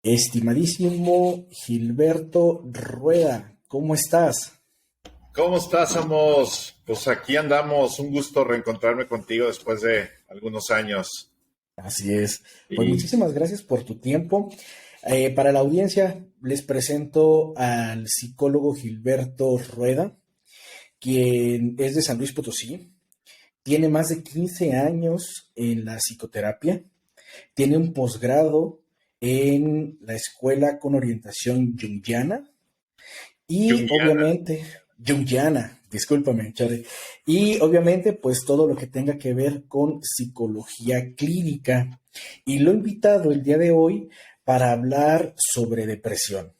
Estimadísimo Gilberto Rueda, ¿cómo estás? ¿Cómo estás, Amos? Pues aquí andamos. Un gusto reencontrarme contigo después de algunos años. Así es. Pues Y muchísimas gracias por tu tiempo. Para la audiencia, les presento al psicólogo Gilberto Rueda, quien es de San Luis Potosí. Tiene más de 15 años en la psicoterapia. Tiene un posgrado en la Escuela con Orientación Junguiana. Y Jungiana. obviamente, Jungiana, discúlpame, Chare. Y obviamente, pues todo lo que tenga que ver con psicología clínica. Y lo he invitado el día de hoy para hablar sobre depresión,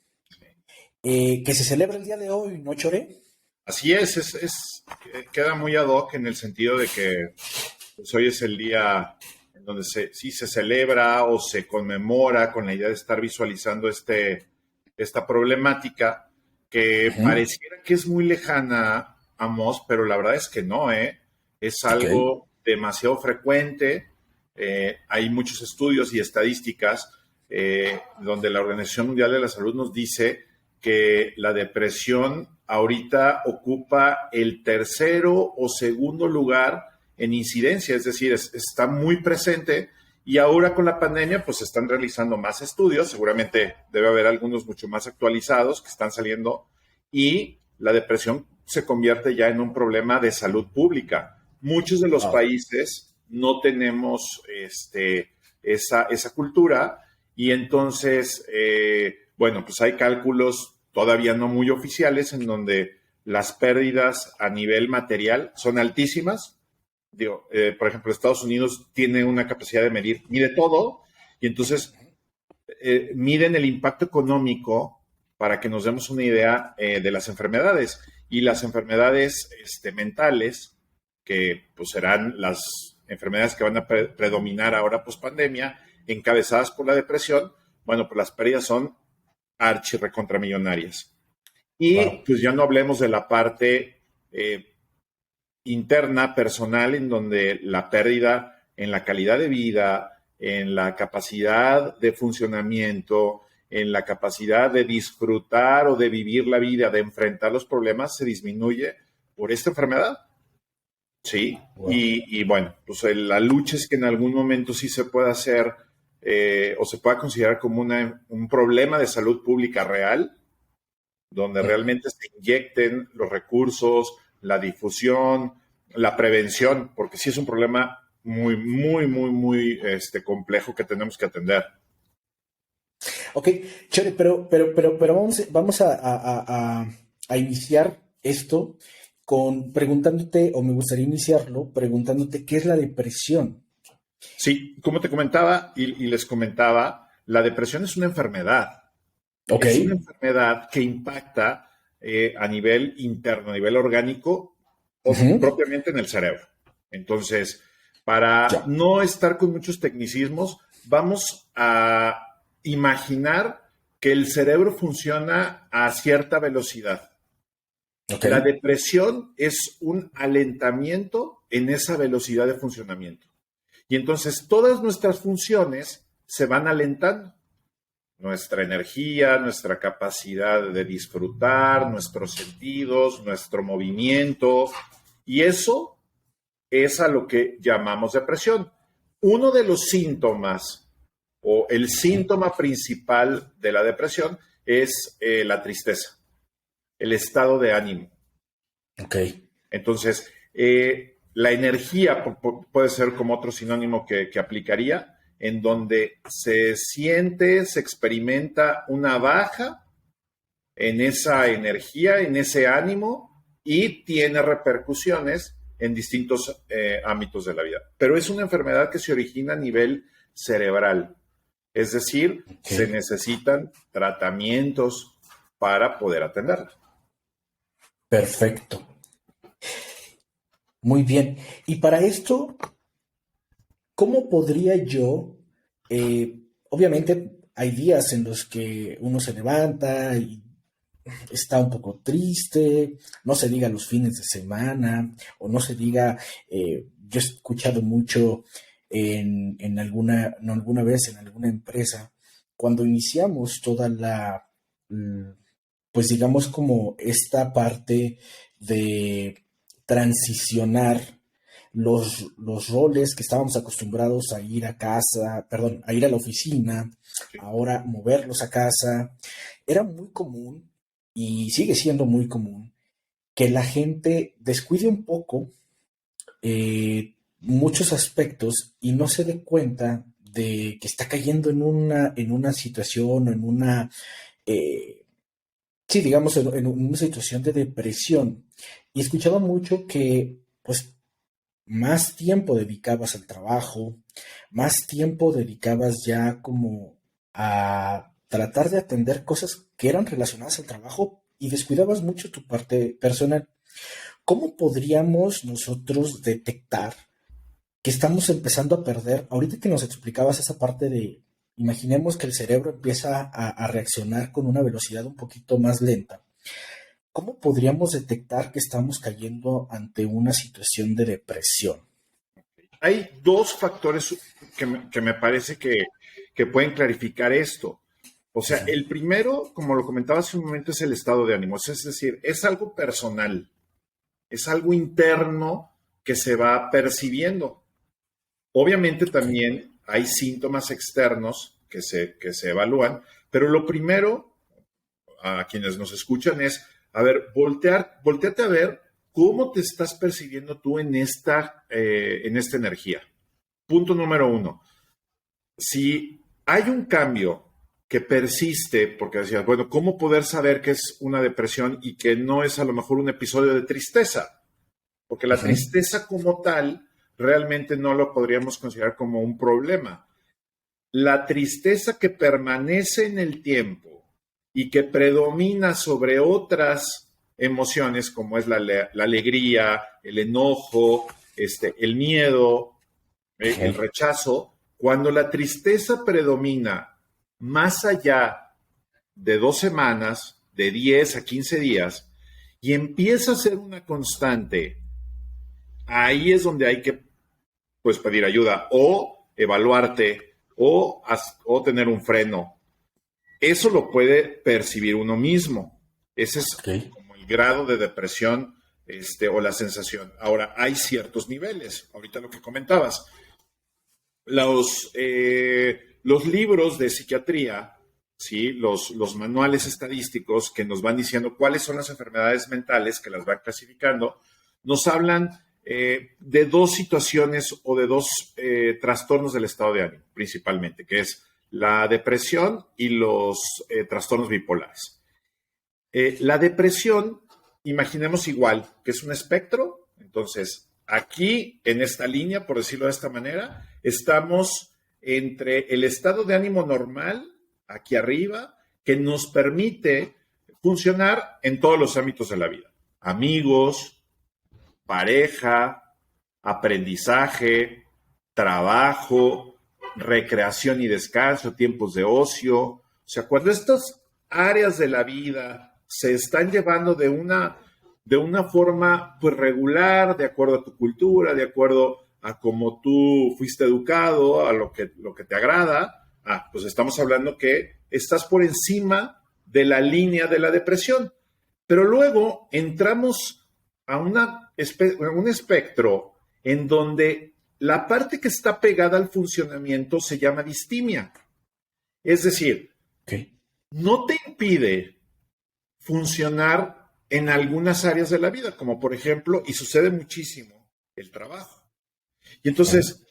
que se celebra el día de hoy, ¿no, Chore? Así queda muy ad hoc en el sentido de que pues, hoy es el día en donde sí se celebra o se conmemora con la idea de estar visualizando esta problemática que Ujú. pareciera que es muy lejana, Amos, pero la verdad es que no, ¿eh? Es Ok. algo demasiado frecuente. Hay muchos estudios y estadísticas donde la Organización Mundial de la Salud nos dice que la depresión ahorita ocupa el tercero o segundo lugar en incidencia, es decir, está muy presente y ahora con la pandemia pues se están realizando más estudios, seguramente debe haber algunos mucho más actualizados que están saliendo y la depresión se convierte ya en un problema de salud pública. Muchos de los Wow. países no tenemos esa cultura y entonces, bueno, pues hay cálculos todavía no muy oficiales en donde las pérdidas a nivel material son altísimas. Digo, por ejemplo, Estados Unidos tiene una capacidad de mide todo y entonces miden el impacto económico para que nos demos una idea de las enfermedades. Y las enfermedades mentales, que pues serán las enfermedades que van a predominar ahora post pandemia, encabezadas por la depresión, bueno, pues las pérdidas son archirrecontramillonarias. Y Wow. pues ya no hablemos de la parte interna, personal, en donde la pérdida en la calidad de vida, en la capacidad de funcionamiento, en la capacidad de disfrutar o de vivir la vida, de enfrentar los problemas, se disminuye por esta enfermedad. Sí, Wow. y bueno, pues la lucha es que en algún momento sí se pueda hacer o se pueda considerar como un problema de salud pública real, donde realmente se inyecten los recursos, la difusión, la prevención, porque sí es un problema muy, muy, muy, muy complejo que tenemos que atender. Ok, Chore, pero vamos a iniciar esto con preguntándote, o me gustaría iniciarlo preguntándote qué es la depresión. Sí, como te comentaba y les comentaba, la depresión es una enfermedad. Ok. Es una enfermedad que impacta a nivel interno, a nivel orgánico o Ujú. propiamente en el cerebro. Entonces, para Ya. no estar con muchos tecnicismos, vamos a imaginar que el cerebro funciona a cierta velocidad. Ok. La depresión es un alentamiento en esa velocidad de funcionamiento. Y entonces todas nuestras funciones se van alentando, nuestra energía, nuestra capacidad de disfrutar, nuestros sentidos, nuestro movimiento, y eso es a lo que llamamos depresión. Uno de los síntomas o el Ujú. síntoma principal de la depresión es la tristeza, el estado de ánimo. Ok. Entonces, la energía puede ser como otro sinónimo que aplicaría, en donde se siente, se experimenta una baja en esa energía, en ese ánimo y tiene repercusiones en distintos ámbitos de la vida. Pero es una enfermedad que se origina a nivel cerebral, es decir, Ok. se necesitan tratamientos para poder atenderla. Perfecto. Muy bien. Y para esto, ¿cómo podría yo, obviamente hay días en los que uno se levanta y está un poco triste, no se diga los fines de semana, o no se diga, yo he escuchado mucho en alguna, no, alguna vez en alguna empresa cuando iniciamos toda pues digamos como esta parte de transicionar los roles que estábamos acostumbrados a ir a casa, perdón, a ir a la oficina, ahora moverlos a casa, era muy común y sigue siendo muy común que la gente descuide un poco muchos aspectos y no se dé cuenta de que está cayendo en una situación o en una, eh, sí, digamos, en una situación de depresión. Y escuchaba mucho que, pues, más tiempo dedicabas al trabajo, más tiempo dedicabas ya como a tratar de atender cosas que eran relacionadas al trabajo y descuidabas mucho tu parte personal. ¿Cómo podríamos nosotros detectar que estamos empezando a perder? Ahorita que nos explicabas esa parte de, imaginemos que el cerebro empieza a reaccionar con una velocidad un poquito más lenta. ¿Cómo podríamos detectar que estamos cayendo ante una situación de depresión? Hay dos factores que me parece que pueden clarificar esto. O sea, Ujú. el primero, como lo comentaba hace un momento, es el estado de ánimo. Es decir, es algo personal, es algo interno que se va percibiendo. Obviamente Ok. también hay síntomas externos que se evalúan, pero lo primero a quienes nos escuchan es, a ver, volteate a ver cómo te estás percibiendo tú en esta energía. Punto número uno. Si hay un cambio que persiste, porque decías, bueno, ¿cómo poder saber que es una depresión y que no es a lo mejor un episodio de tristeza? Porque la Ujú. tristeza como tal realmente no lo podríamos considerar como un problema. La tristeza que permanece en el tiempo y que predomina sobre otras emociones como es la alegría, el enojo, el miedo, el Ok. rechazo, cuando la tristeza predomina más allá de 2 semanas, de 10 a 15 días, y empieza a ser una constante, ahí es donde hay que pues, pedir ayuda o evaluarte o tener un freno. Eso lo puede percibir uno mismo. Ese es Ok. como el grado de depresión o la sensación. Ahora, hay ciertos niveles. Ahorita lo que comentabas. Los libros de psiquiatría, ¿sí? Los manuales estadísticos que nos van diciendo cuáles son las enfermedades mentales, que las van clasificando, nos hablan de dos situaciones o de dos trastornos del estado de ánimo, principalmente, que es la depresión y los trastornos bipolares. La depresión, imaginemos igual, que es un espectro. Entonces, aquí, en esta línea, por decirlo de esta manera, estamos entre el estado de ánimo normal, aquí arriba, que nos permite funcionar en todos los ámbitos de la vida. Amigos, pareja, aprendizaje, trabajo, recreación y descanso, tiempos de ocio. O sea, cuando estas áreas de la vida se están llevando de una forma pues regular, de acuerdo a tu cultura, de acuerdo a cómo tú fuiste educado, a lo que te agrada, pues estamos hablando que estás por encima de la línea de la depresión. Pero luego entramos a un espectro en donde la parte que está pegada al funcionamiento se llama distimia. Es decir, Ok. no te impide funcionar en algunas áreas de la vida, como por ejemplo, y sucede muchísimo, el trabajo. Y Claro. entonces,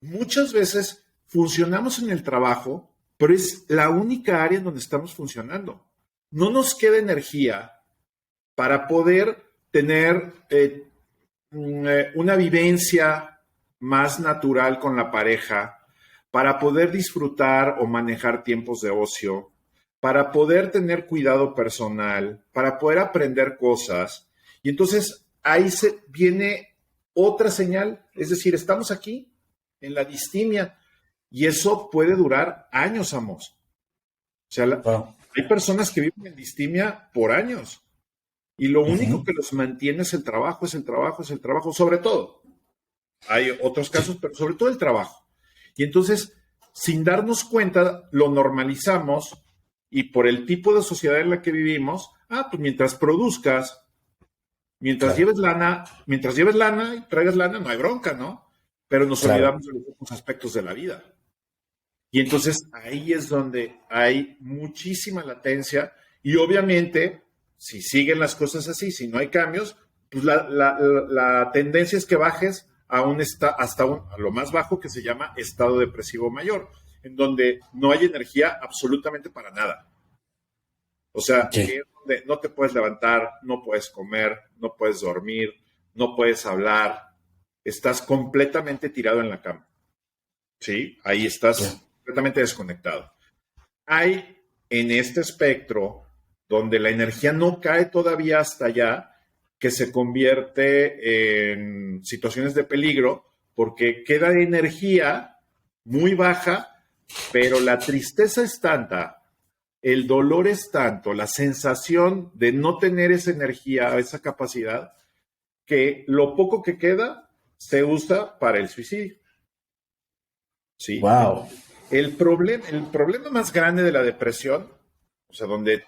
muchas veces funcionamos en el trabajo, pero es la única área en donde estamos funcionando. No nos queda energía para poder tener una vivencia más natural con la pareja, para poder disfrutar o manejar tiempos de ocio, para poder tener cuidado personal, para poder aprender cosas. Y entonces ahí se viene otra señal, es decir, estamos aquí en la distimia y eso puede durar años, Amos. O sea, Wow. hay personas que viven en distimia por años. Y lo único Ujú. que los mantiene es el trabajo, es el trabajo, es el trabajo, sobre todo. Hay otros casos, Sí. pero sobre todo el trabajo. Y entonces, sin darnos cuenta, lo normalizamos y por el tipo de sociedad en la que vivimos, pues mientras produzcas, Claro, mientras lleves lana y traigas lana, no hay bronca, ¿no? Pero nos claro. olvidamos de los otros aspectos de la vida. Y entonces ahí es donde hay muchísima latencia y obviamente, si siguen las cosas así, si no hay cambios, pues la tendencia es que bajes a lo más bajo que se llama estado depresivo mayor, en donde no hay energía absolutamente para nada. O sea, que Sí, es donde no te puedes levantar, no puedes comer, no puedes dormir, no puedes hablar, estás completamente tirado en la cama. ¿Sí? Ahí ya. estás completamente desconectado. Hay en este espectro donde la energía no cae todavía hasta allá, que se convierte en situaciones de peligro, porque queda energía muy baja, pero la tristeza es tanta, el dolor es tanto, la sensación de no tener esa energía, esa capacidad, que lo poco que queda se usa para el suicidio. ¿Sí? Wow. El problema más grande de la depresión, o sea, donde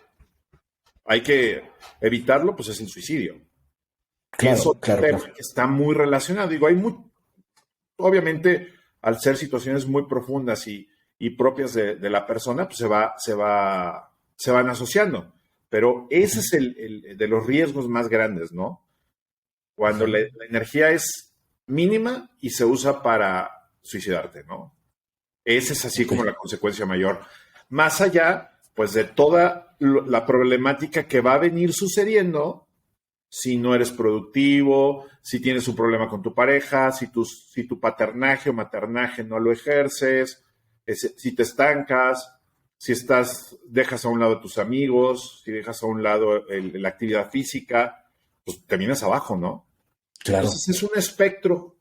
hay que evitarlo, pues es el suicidio, que es Claro, otro claro, tema claro. que está muy relacionado. Digo, obviamente, al ser situaciones muy profundas y propias de la persona, pues se van asociando. Pero ese Ujú, es el de los riesgos más grandes, ¿no? Cuando ujú. la energía es mínima y se usa para suicidarte, ¿no? Esa es así Ok. como la consecuencia mayor. Más allá, pues, de toda la problemática que va a venir sucediendo si no eres productivo, si tienes un problema con tu pareja, si tu paternaje o maternaje no lo ejerces, si te estancas, si dejas a un lado a tus amigos, si dejas a un lado la actividad física, pues terminas abajo, ¿no? Entonces Claro. es un espectro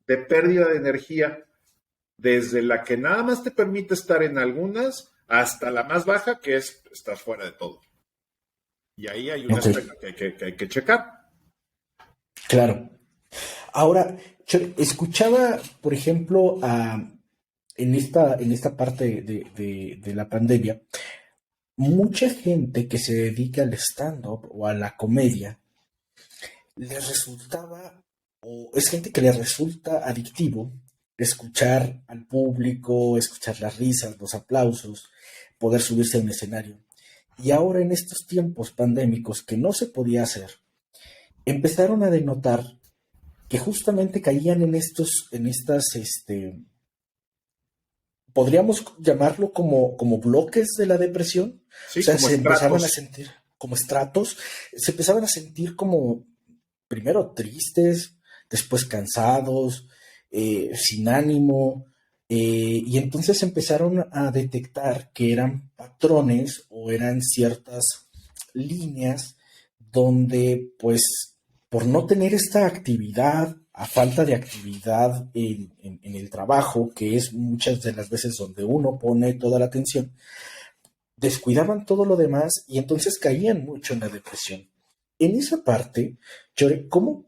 de pérdida de energía desde la que nada más te permite estar en algunas hasta la más baja, que es estar fuera de todo. Y ahí hay un Ok. aspecto que hay que checar. Claro. Ahora, escuchaba, por ejemplo, en esta parte de la pandemia, mucha gente que se dedica al stand-up o a la comedia, les resultaba, o es gente que les resulta adictivo escuchar al público, escuchar las risas, los aplausos, poder subirse a un escenario. Y ahora en estos tiempos pandémicos que no se podía hacer, empezaron a denotar que justamente caían en estas, podríamos llamarlo como bloques de la depresión. O Sí, sea, como se empezaban a estratos. sentir como estratos, se empezaban a sentir como primero tristes, después cansados, sin ánimo, y entonces empezaron a detectar que eran patrones o eran ciertas líneas donde, pues, por no tener esta actividad, a falta de actividad en el trabajo, que es muchas de las veces donde uno pone toda la atención, descuidaban todo lo demás y entonces caían mucho en la depresión. En esa parte, Chore, ¿cómo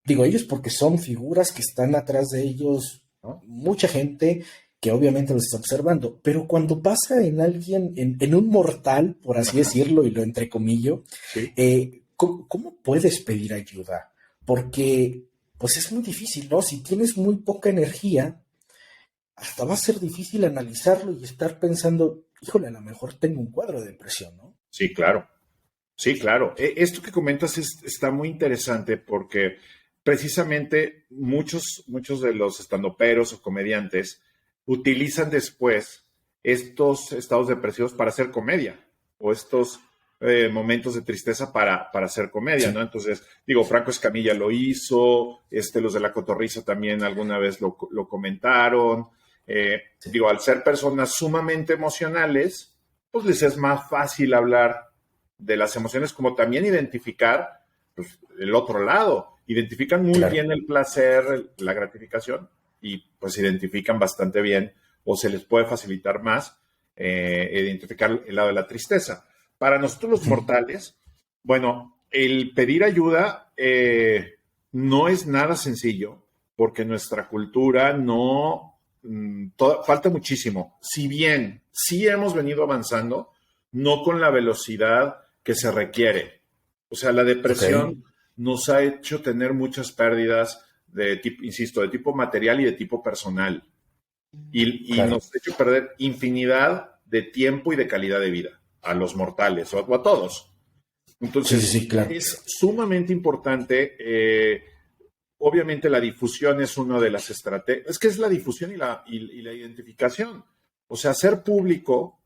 digo ellos? Porque son figuras que están atrás de ellos, ¿no? Mucha gente que obviamente los está observando, pero cuando pasa en alguien, en un mortal, por así Ajá, decirlo, y lo entrecomillo, sí. ¿cómo puedes pedir ayuda? Porque, pues es muy difícil, ¿no? Si tienes muy poca energía, hasta va a ser difícil analizarlo y estar pensando, híjole, a lo mejor tengo un cuadro de depresión, ¿no? Sí, claro. Sí, claro. Esto que comentas está muy interesante porque precisamente muchos de los estandoperos o comediantes utilizan después estos estados depresivos para hacer comedia o estos momentos de tristeza para hacer comedia, ¿no? Sí, Entonces, digo, Franco Escamilla lo hizo, los de La Cotorrisa también alguna vez lo comentaron. sí, Digo, al ser personas sumamente emocionales, pues les es más fácil hablar de las emociones, como también identificar, pues, el otro lado. Identifican muy claro. bien el placer, la gratificación, y pues identifican bastante bien, o se les puede facilitar más identificar el lado de la tristeza. Para nosotros los Ujú. mortales, bueno, el pedir ayuda no es nada sencillo, porque nuestra cultura no falta muchísimo. Si bien sí hemos venido avanzando, no con la velocidad que se requiere. O sea, la depresión Ok, nos ha hecho tener muchas pérdidas de tipo, insisto, de tipo material y de tipo personal. Y claro. nos ha hecho perder infinidad de tiempo y de calidad de vida a los mortales o a todos. Sí, sí, Entonces, sí, claro. es sumamente importante. Obviamente, la difusión es una de las estrategias. Es que es la difusión y la identificación. O sea, hacer público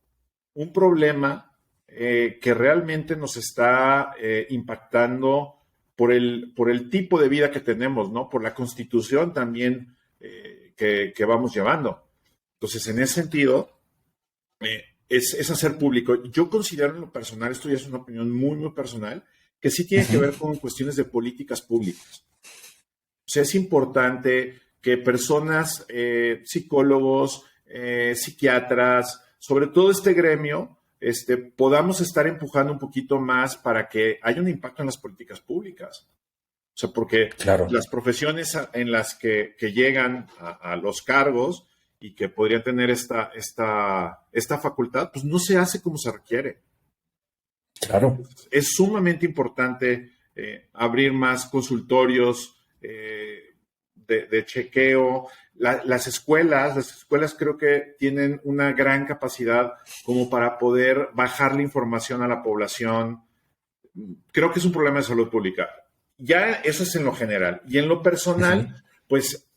un problema que realmente nos está impactando por el tipo de vida que tenemos, ¿no? Por la constitución también que vamos llevando. Entonces, en ese sentido, es hacer público. Yo considero en lo personal, esto ya es una opinión muy, muy personal, que sí tiene que Ujú. ver con cuestiones de políticas públicas. O sea, es importante que personas, psicólogos, psiquiatras, sobre todo este gremio, podamos estar empujando un poquito más para que haya un impacto en las políticas públicas. O sea, porque Claro, las profesiones en las que llegan a los cargos y que podrían tener esta facultad, pues no se hace como se requiere. claro. Es sumamente importante abrir más consultorios de chequeo. Las escuelas creo que tienen una gran capacidad como para poder bajar la información a la población. Creo que es un problema de salud pública. Ya eso es en lo general. Y en lo Ujú. personal, pues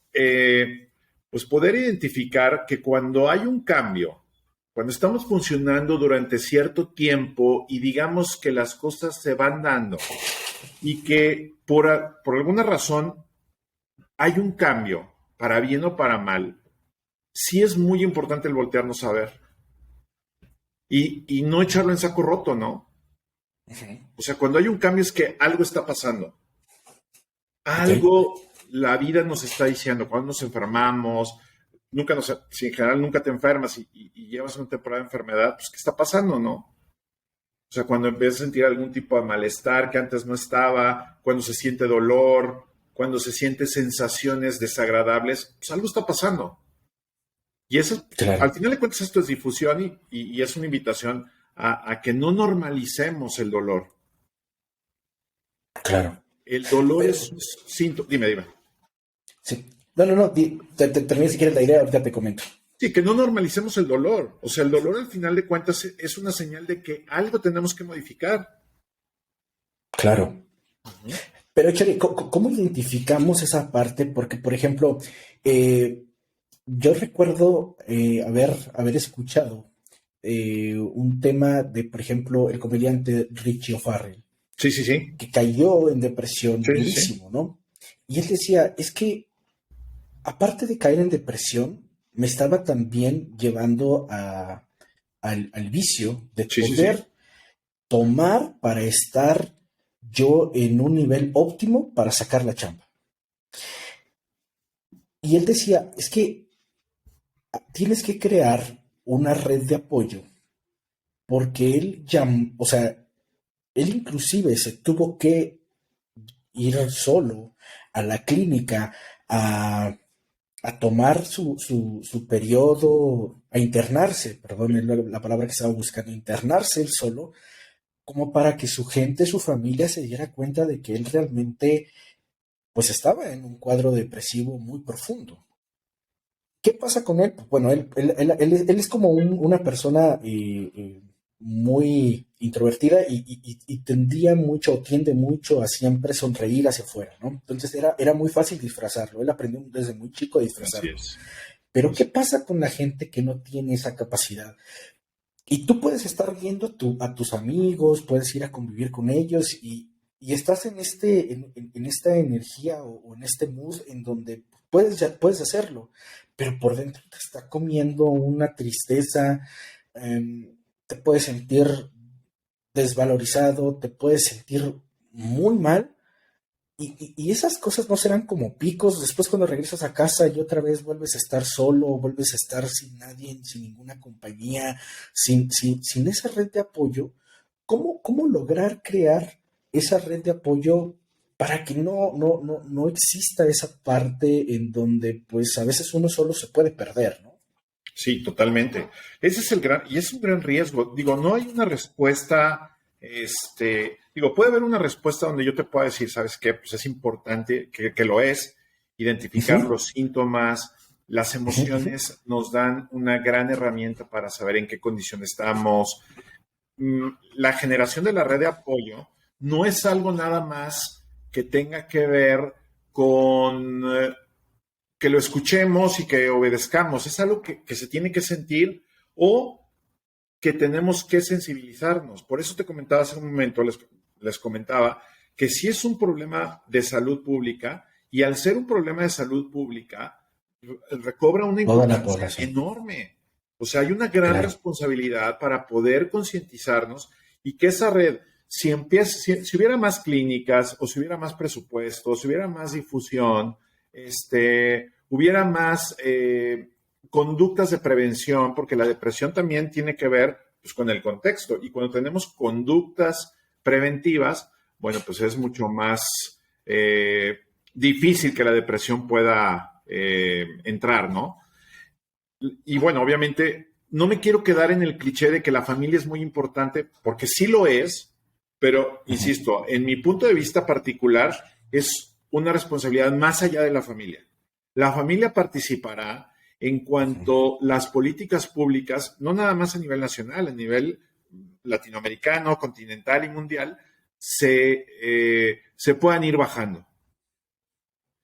poder identificar que cuando hay un cambio, cuando estamos funcionando durante cierto tiempo y digamos que las cosas se van dando y que por alguna razón hay un cambio, para bien o para mal, sí es muy importante el voltearnos a ver y no echarlo en saco roto, ¿no? Ujú. O sea, cuando hay un cambio es que algo está pasando. Ok, Algo la vida nos está diciendo, cuando nos enfermamos, si en general nunca te enfermas y llevas una temporada de enfermedad, pues ¿qué está pasando, no? O sea, cuando empiezas a sentir algún tipo de malestar que antes no estaba, cuando se siente dolor, cuando se siente sensaciones desagradables, pues algo está pasando. Y eso, al claro, final de cuentas, esto es difusión y es una invitación a que no normalicemos el dolor. claro. El dolor Pero, es un síntoma. Dime, dime. sí. No, no, no. Termina si quieres la idea, ahorita te comento. Sí, que no normalicemos el dolor. O sea, el dolor al final de cuentas es una señal de que algo tenemos que modificar. Claro. Ujú. Pero, Chari, ¿cómo identificamos esa parte? Porque, por ejemplo, eh, yo recuerdo haber escuchado un tema de, por ejemplo, el comediante Richie O'Farrell, Sí, sí, sí. que cayó en depresión Sí, sí, sí. durísimo, ¿no? Y él decía, es que aparte de caer en depresión, me estaba también llevando al vicio de Sí, sí, sí. poder tomar para estar yo en un nivel óptimo para sacar la chamba. Y él decía, es que tienes que crear una red de apoyo, porque él ya, o sea, él inclusive se tuvo que ir solo a la clínica a, a tomar su periodo, a internarse, perdón, es la palabra que estaba buscando, internarse él solo, como para que su gente, su familia se diera cuenta de que él realmente, pues estaba en un cuadro depresivo muy profundo. ¿Qué pasa con él? Pues, bueno, él es como una persona muy introvertida y tendía mucho o tiende mucho a siempre sonreír hacia afuera, ¿no? Entonces era muy fácil disfrazarlo. Él aprendió desde muy chico a Así disfrazarlo. es. Pero ¿qué Así es. pasa con la gente que no tiene esa capacidad? Y tú puedes estar viendo a tus amigos, puedes ir a convivir con ellos y estás en esta energía o en este mood en donde puedes hacerlo, pero por dentro te está comiendo una tristeza, te puedes sentir desvalorizado, te puedes sentir muy mal y esas cosas no serán como picos. Después cuando regresas a casa y otra vez vuelves a estar solo, vuelves a estar sin nadie, sin ninguna compañía, sin esa red de apoyo. ¿Cómo lograr crear esa red de apoyo? para que no exista esa parte en donde pues a veces uno solo se puede perder, ¿no? Sí, totalmente. Ese es el gran, y es un gran riesgo. Digo, no hay una respuesta, puede haber una respuesta donde yo te pueda decir, ¿sabes qué? Pues es importante que lo es, identificar Ujú, los síntomas, las ujú, ujú. emociones nos dan una gran herramienta para saber en qué condición estamos. La generación de la red de apoyo no es algo nada más que tenga que ver con que lo escuchemos y que obedezcamos. Es algo que se tiene que sentir o que tenemos que sensibilizarnos. Por eso te comentaba hace un momento, les comentaba, que si es un problema de salud pública y al ser un problema de salud pública, recobra una Toda la importancia población, enorme. O sea, hay una gran claro. responsabilidad para poder concientizarnos y que esa red, si hubiera más clínicas o si hubiera más presupuesto, si hubiera más difusión, hubiera más conductas de prevención, porque la depresión también tiene que ver pues, con el contexto. Y cuando tenemos conductas preventivas, bueno, pues es mucho más difícil que la depresión pueda entrar, ¿no? Y bueno, obviamente no me quiero quedar en el cliché de que la familia es muy importante, porque sí lo es, pero, Ujú, insisto, en mi punto de vista particular, es una responsabilidad más allá de la familia. La familia participará en ujú. cuanto las políticas públicas, no nada más a nivel nacional, a nivel latinoamericano, continental y mundial, se puedan ir bajando.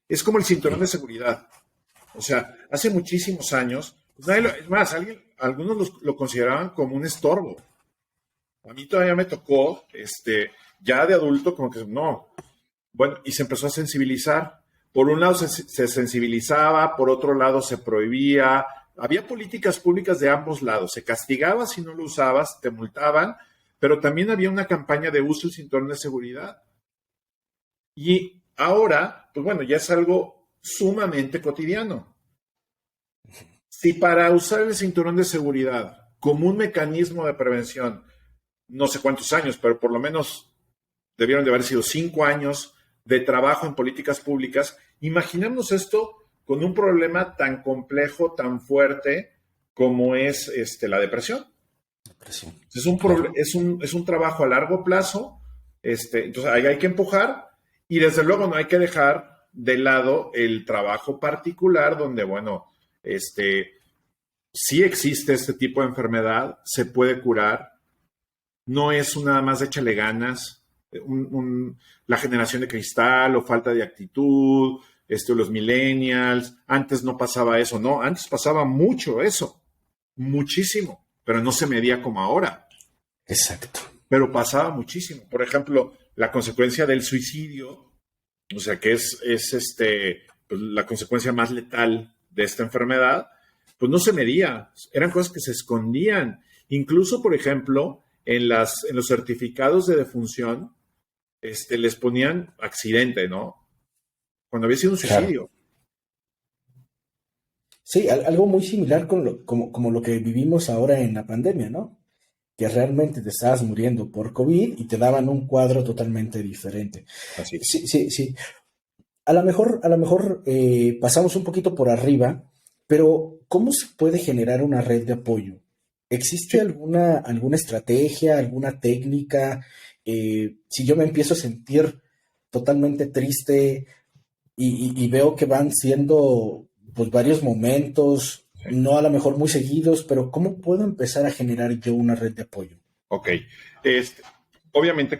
Es como el Ok, cinturón de seguridad. O sea, hace muchísimos años, pues es más, algunos lo consideraban como un estorbo. A mí todavía me tocó, ya de adulto, como que no. Bueno, y se empezó a sensibilizar. Por un lado se sensibilizaba, por otro lado se prohibía. Había políticas públicas de ambos lados. Se castigaba si no lo usabas, te multaban, pero también había una campaña de uso del cinturón de seguridad. Y ahora, pues bueno, ya es algo sumamente cotidiano. Si para usar el cinturón de seguridad como un mecanismo de prevención, no sé cuántos años, pero por lo menos debieron de haber sido 5 años de trabajo en políticas públicas, imaginemos esto con un problema tan complejo, tan fuerte como es la depresión. depresión, claro. Es un trabajo a largo plazo, entonces ahí hay que empujar y desde luego no hay que dejar de lado el trabajo particular donde, bueno, sí existe este tipo de enfermedad, se puede curar, no es nada más de échale ganas, la generación de cristal o falta de actitud, los millennials, antes no pasaba eso, no, antes pasaba mucho eso, muchísimo, pero no se medía como ahora, Exacto. pero pasaba muchísimo. Por ejemplo, la consecuencia del suicidio, o sea, que es pues, la consecuencia más letal de esta enfermedad, pues no se medía, eran cosas que se escondían. Incluso, por ejemplo, en los certificados de defunción, les ponían accidente, ¿no? Cuando había sido un Claro. suicidio. Sí, algo muy similar como lo que vivimos ahora en la pandemia, ¿no? Que realmente te estabas muriendo por COVID y te daban un cuadro totalmente diferente. Así es. Sí, sí, sí. A lo mejor pasamos un poquito por arriba, pero ¿cómo se puede generar una red de apoyo? ¿Existe Sí, alguna estrategia, alguna técnica? Si yo me empiezo a sentir totalmente triste y veo que van siendo pues varios momentos, sí. no a lo mejor muy seguidos, pero ¿cómo puedo empezar a generar yo una red de apoyo? Ok. Este, obviamente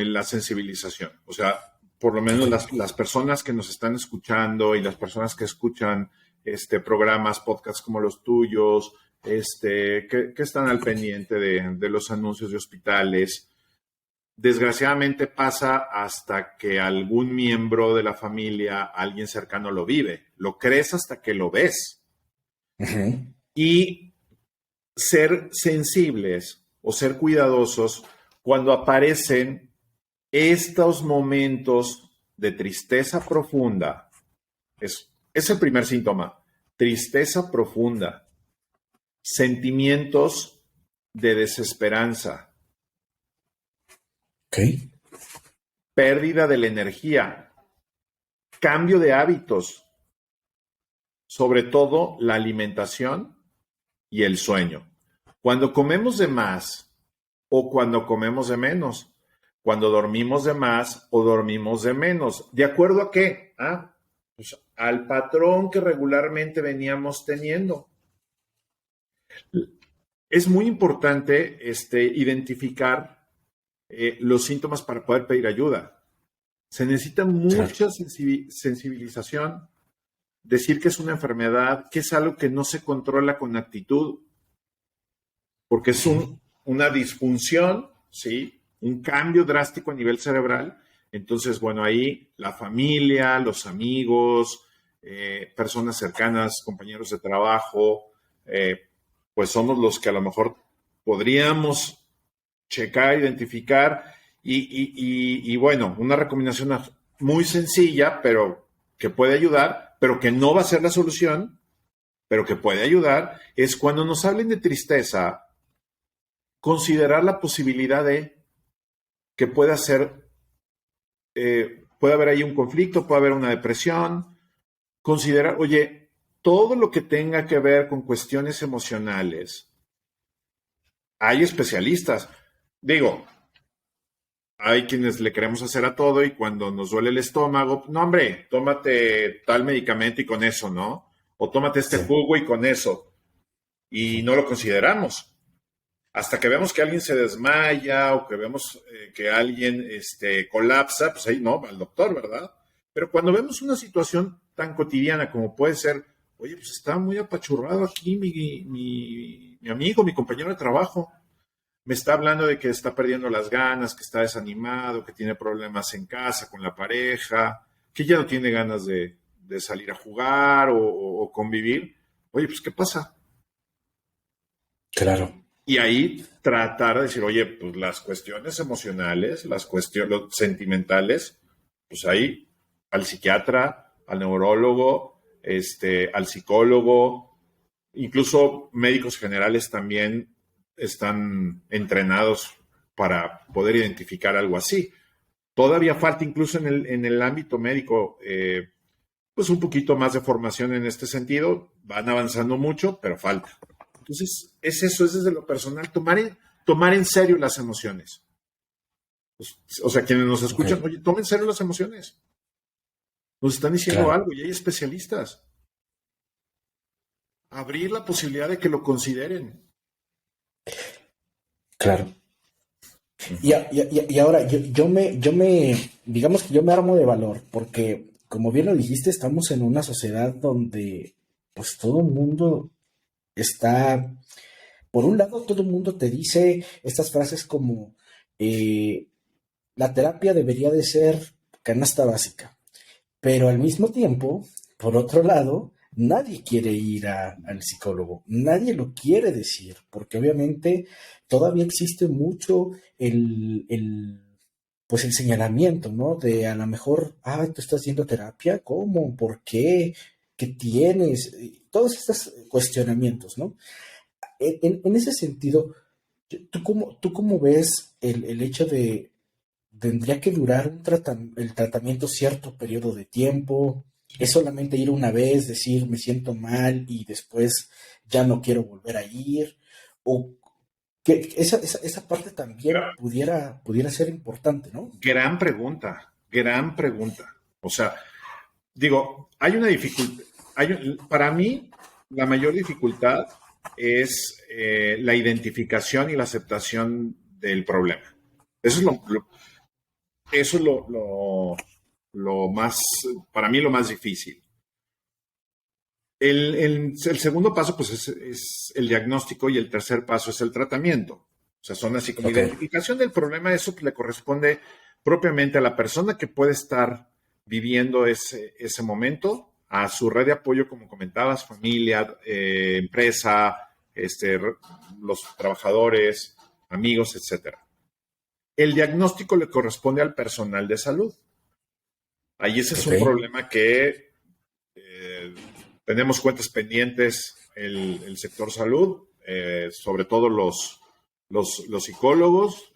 la sensibilización. O sea, por lo menos Ok, las personas que nos están escuchando y las personas que escuchan programas, podcasts como los tuyos, que están al pendiente de los anuncios de hospitales. Desgraciadamente pasa hasta que algún miembro de la familia, alguien cercano lo vive. Lo crees hasta que lo ves. ujú, Y ser sensibles o ser cuidadosos cuando aparecen estos momentos de tristeza profunda. Es el primer síntoma. Tristeza profunda. Sentimientos de desesperanza. ok, pérdida de la energía, cambio de hábitos, sobre todo la alimentación y el sueño. Cuando comemos de más o cuando comemos de menos, cuando dormimos de más o dormimos de menos. ¿De acuerdo a qué? Pues al patrón que regularmente veníamos teniendo. Es muy importante identificar los síntomas para poder pedir ayuda. Se necesita mucha sensibilización, decir que es una enfermedad, que es algo que no se controla con actitud, porque es una disfunción, ¿sí? Un cambio drástico a nivel cerebral. Entonces, bueno, ahí la familia, los amigos, personas cercanas, compañeros de trabajo, pues somos los que a lo mejor podríamos checar, identificar y bueno, una recomendación muy sencilla, pero que puede ayudar, pero que no va a ser la solución, pero que puede ayudar, es cuando nos hablen de tristeza, considerar la posibilidad de que pueda ser, puede haber ahí un conflicto, puede haber una depresión, considerar, oye, todo lo que tenga que ver con cuestiones emocionales, hay especialistas. Digo, hay quienes le queremos hacer a todo y cuando nos duele el estómago, no hombre, tómate tal medicamento y con eso, ¿no? O tómate este jugo y con eso. Y no lo consideramos. Hasta que vemos que alguien se desmaya o que vemos que alguien colapsa, pues ahí no, al doctor, ¿verdad? Pero cuando vemos una situación tan cotidiana como puede ser, oye, pues está muy apachurrado aquí mi amigo, mi compañero de trabajo. Me está hablando de que está perdiendo las ganas, que está desanimado, que tiene problemas en casa con la pareja, que ya no tiene ganas de salir a jugar o convivir. Oye, pues, ¿qué pasa? Claro. Y ahí tratar de decir, oye, pues las cuestiones emocionales, las cuestiones sentimentales, pues ahí al psiquiatra, al neurólogo, al psicólogo, incluso médicos generales también están entrenados para poder identificar algo así. Todavía falta incluso en el ámbito médico, pues un poquito más de formación en este sentido. Van avanzando mucho, pero falta. Entonces, es desde lo personal, tomar en serio las emociones. Pues, o sea, quienes nos escuchan, oye, tomen en serio las emociones. Nos están diciendo algo y hay especialistas. Abrir la posibilidad de que lo consideren. Claro. Y ahora, digamos que yo me armo de valor, porque como bien lo dijiste, estamos en una sociedad donde pues todo el mundo está, por un lado, todo el mundo te dice estas frases como la terapia debería de ser canasta básica, pero al mismo tiempo, por otro lado, nadie quiere ir al psicólogo, nadie lo quiere decir, porque obviamente todavía existe mucho pues el señalamiento, ¿no? De a lo mejor, tú estás yendo a terapia, ¿cómo? ¿Por qué? ¿Qué tienes? Todos estos cuestionamientos, ¿no? En ese sentido, ¿tú cómo ves el hecho de tendría que durar el tratamiento cierto periodo de tiempo? ¿Es solamente ir una vez, decir me siento mal y después ya no quiero volver a ir? ¿O que esa parte también pudiera ser importante, ¿no? Gran pregunta, gran pregunta. O sea, digo, hay una dificultad. Para mí, la mayor dificultad es la identificación y la aceptación del problema. Eso es lo más, para mí, lo más difícil. El segundo paso, pues, es el diagnóstico y el tercer paso es el tratamiento. O sea, son así como identificación del problema, eso le corresponde propiamente a la persona que puede estar viviendo ese momento, a su red de apoyo, como comentabas, familia, empresa, los trabajadores, amigos, etcétera. El diagnóstico le corresponde al personal de salud. Ahí ese es un problema que tenemos cuentas pendientes el sector salud, sobre todo los psicólogos.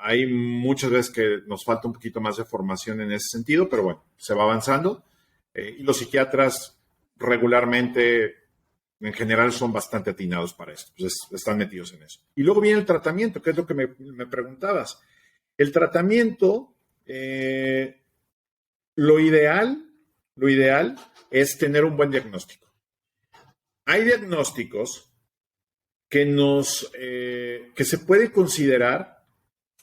hay muchas veces que nos falta un poquito más de formación en ese sentido, pero bueno, se va avanzando. Y los psiquiatras regularmente, en general, son bastante atinados para esto, pues están metidos en eso. Y luego viene el tratamiento, que es lo que me preguntabas. El tratamiento, lo ideal es tener un buen diagnóstico. Hay diagnósticos que se puede considerar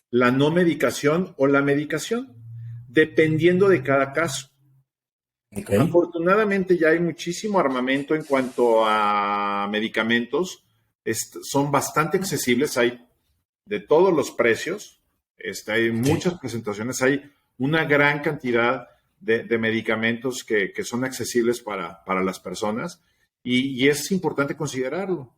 la no medicación o la medicación, dependiendo de cada caso. Okay. Afortunadamente ya hay muchísimo armamento en cuanto a medicamentos. Son bastante accesibles, hay de todos los precios, hay muchas presentaciones, hay una gran cantidad de medicamentos que son accesibles para las personas y es importante considerarlo.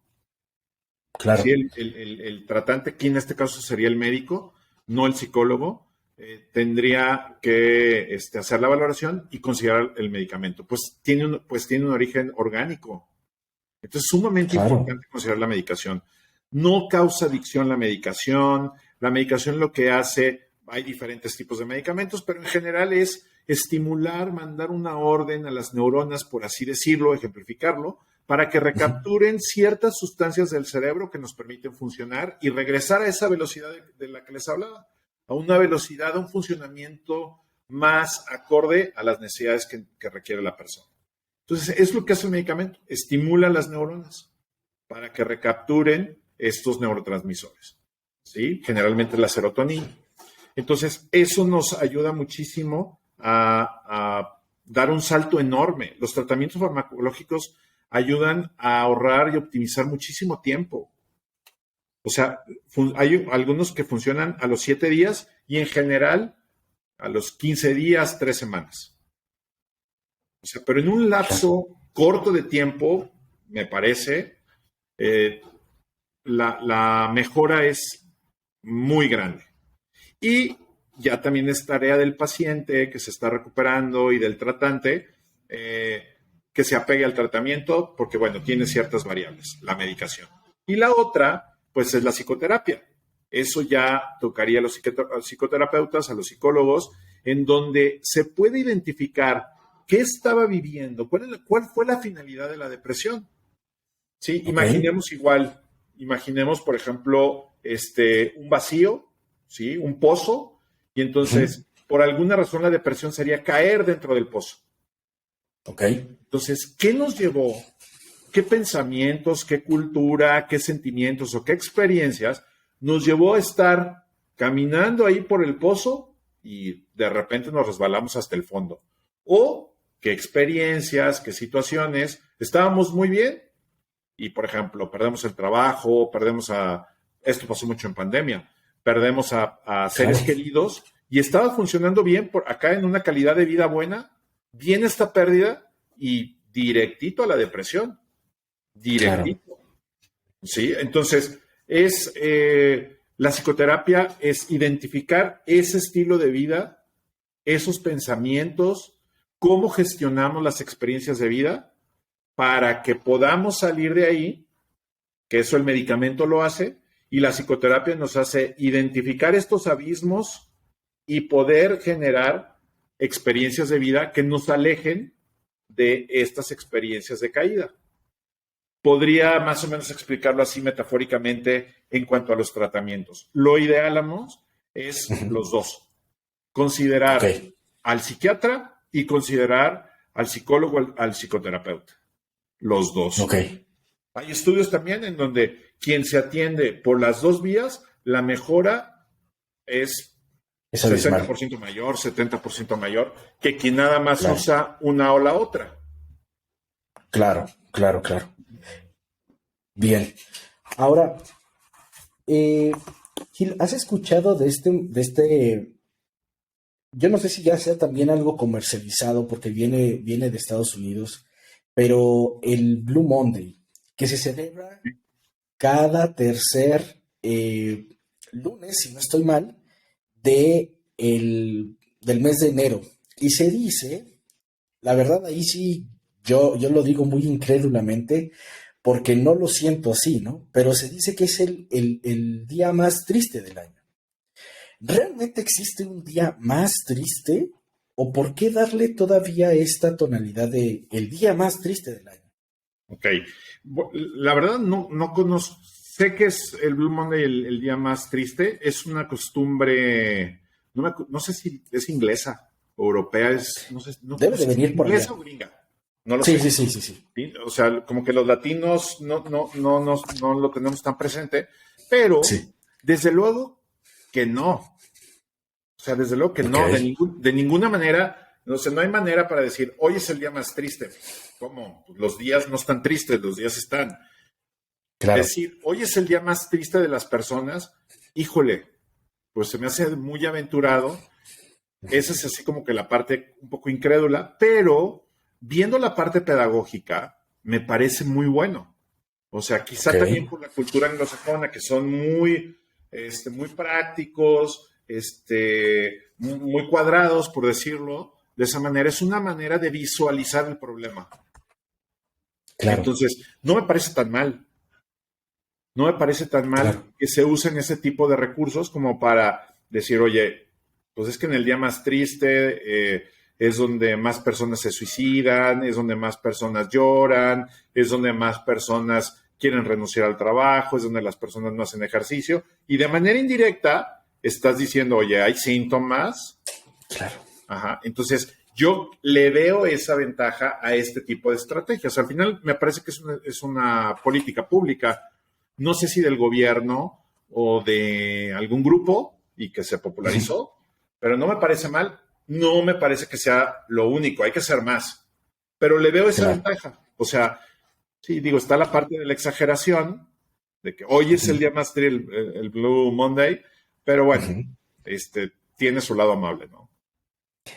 Claro. Sí, el tratante, que en este caso sería el médico, no el psicólogo, tendría que hacer la valoración y considerar el medicamento. Pues tiene un origen orgánico. Entonces es sumamente importante considerar la medicación. No causa adicción la medicación. La medicación lo que hace, hay diferentes tipos de medicamentos, pero en general es estimular, mandar una orden a las neuronas, por así decirlo, ejemplificarlo, para que recapturen ciertas sustancias del cerebro que nos permiten funcionar y regresar a esa velocidad de la que les hablaba, a una velocidad, a un funcionamiento más acorde a las necesidades que requiere la persona. Entonces, es lo que hace el medicamento, estimula las neuronas para que recapturen estos neurotransmisores, ¿sí? Generalmente la serotonina. Entonces, eso nos ayuda muchísimo a dar un salto enorme. Los tratamientos farmacológicos ayudan a ahorrar y optimizar muchísimo tiempo. O sea, hay algunos que funcionan a los 7 días y en general a los 15 días, 3 semanas. O sea, pero en un lapso corto de tiempo, me parece, la mejora es muy grande. Y ya también es tarea del paciente que se está recuperando y del tratante que se apegue al tratamiento porque, bueno, tiene ciertas variables, la medicación. Y la otra, pues, es la psicoterapia. Eso ya tocaría a los psicoterapeutas, a los psicólogos, en donde se puede identificar qué estaba viviendo, cuál fue la finalidad de la depresión. Sí, imaginemos, por ejemplo, un vacío, ¿sí? Un pozo, y entonces, por alguna razón, la depresión sería caer dentro del pozo. Ok. Entonces, ¿qué nos llevó? ¿Qué pensamientos, qué cultura, qué sentimientos o qué experiencias nos llevó a estar caminando ahí por el pozo y de repente nos resbalamos hasta el fondo? ¿O qué experiencias, qué situaciones estábamos muy bien y, por ejemplo, perdemos el trabajo, esto pasó mucho en pandemia, perdemos a seres queridos y estaba funcionando bien por acá en una calidad de vida buena, viene esta pérdida y directito a la depresión, directito. Claro. ¿Sí? Entonces, la psicoterapia es identificar ese estilo de vida, esos pensamientos, cómo gestionamos las experiencias de vida para que podamos salir de ahí, que eso el medicamento lo hace, y la psicoterapia nos hace identificar estos abismos y poder generar experiencias de vida que nos alejen de estas experiencias de caída. Podría más o menos explicarlo así metafóricamente en cuanto a los tratamientos. Lo ideal, es los dos. Considerar al psiquiatra y considerar al psicólogo, al psicoterapeuta. Los dos. Hay estudios también en donde quien se atiende por las dos vías, la mejora es 60% mayor, 70% mayor, que quien nada más usa una o la otra. Claro. Bien. Ahora, Gil, ¿has escuchado de este? Yo no sé si ya sea también algo comercializado porque viene de Estados Unidos, pero el Blue Monday, que se celebra cada tercer lunes, si no estoy mal, del mes de enero. Y se dice, la verdad ahí sí, yo lo digo muy incrédulamente, porque no lo siento así, ¿no? Pero se dice que es el día más triste del año. ¿realmente existe un día más triste? ¿O por qué darle todavía esta tonalidad de el día más triste del año? Ok. La verdad no conozco. Sé que es el Blue Monday el día más triste. Es una costumbre, no sé si es inglesa o europea, no Debe de sé si es venir por allá. inglesa o gringa. No lo Sí, sé. sí, sí, sí, sí. ¿Sí? O sea, como que los latinos no lo tenemos tan presente, pero Sí. desde luego que no. O sea, desde luego que Ok, no, de ninguna manera, no sé, no hay manera para decir, hoy es el día más triste. ¿Cómo? Pues los días no están tristes, los días están. claro. Decir, hoy es el día más triste de las personas, híjole, pues se me hace muy aventurado. Esa es así como que la parte un poco incrédula, pero viendo la parte pedagógica, me parece muy bueno. O sea, Ok, quizá también por la cultura anglosajona, que son muy prácticos, muy cuadrados, por decirlo de esa manera. Es una manera de visualizar el problema. claro, Entonces, no me parece tan mal. No me parece tan mal claro. que se usen ese tipo de recursos como para decir, oye, pues es que en el día más triste es donde más personas se suicidan, es donde más personas lloran, es donde más personas quieren renunciar al trabajo, es donde las personas no hacen ejercicio. Y de manera indirecta estás diciendo, oye, hay síntomas. Claro, Ajá. Entonces, yo le veo esa ventaja a este tipo de estrategias. Al final, me parece que es una política pública, no sé si del gobierno o de algún grupo y que se popularizó, pero no me parece mal, no me parece que sea lo único, hay que hacer más, pero le veo esa claro. ventaja. O sea, sí, digo, está la parte de la exageración, de que hoy es el Ujú, día más triste, el Blue Monday, pero bueno, ujú. tiene su lado amable, ¿no?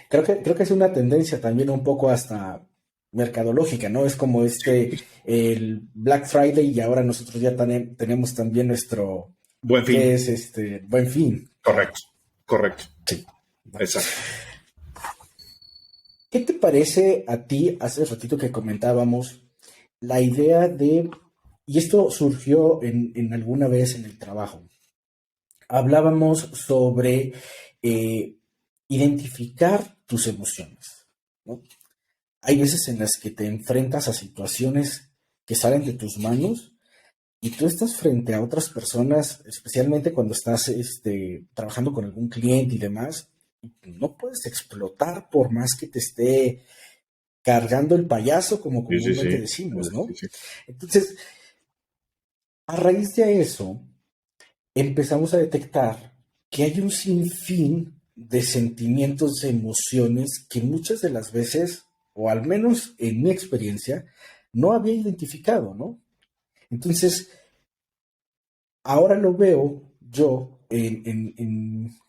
Creo que es una tendencia también un poco hasta mercadológica, ¿no? Es como el Black Friday y ahora nosotros ya tenemos también nuestro, Buen ¿qué fin. es Buen Fin? Claro, Correcto, correcto, sí. exacto. ¿Qué te parece a ti, hace ratito que comentábamos, la idea de, y esto surgió en alguna vez en el trabajo, hablábamos sobre eh, identificar tus emociones, ¿no? Hay veces en las que te enfrentas a situaciones que salen de tus manos y tú estás frente a otras personas, especialmente cuando estás trabajando con algún cliente y demás, y no puedes explotar por más que te esté cargando el payaso, como Sí, sí, comúnmente sí. decimos, Sí, ¿no? sí. Entonces, a raíz de eso, empezamos a detectar que hay un sinfín de sentimientos, de emociones que muchas de las veces, o al menos en mi experiencia, no había identificado, ¿no? Entonces, ahora lo veo yo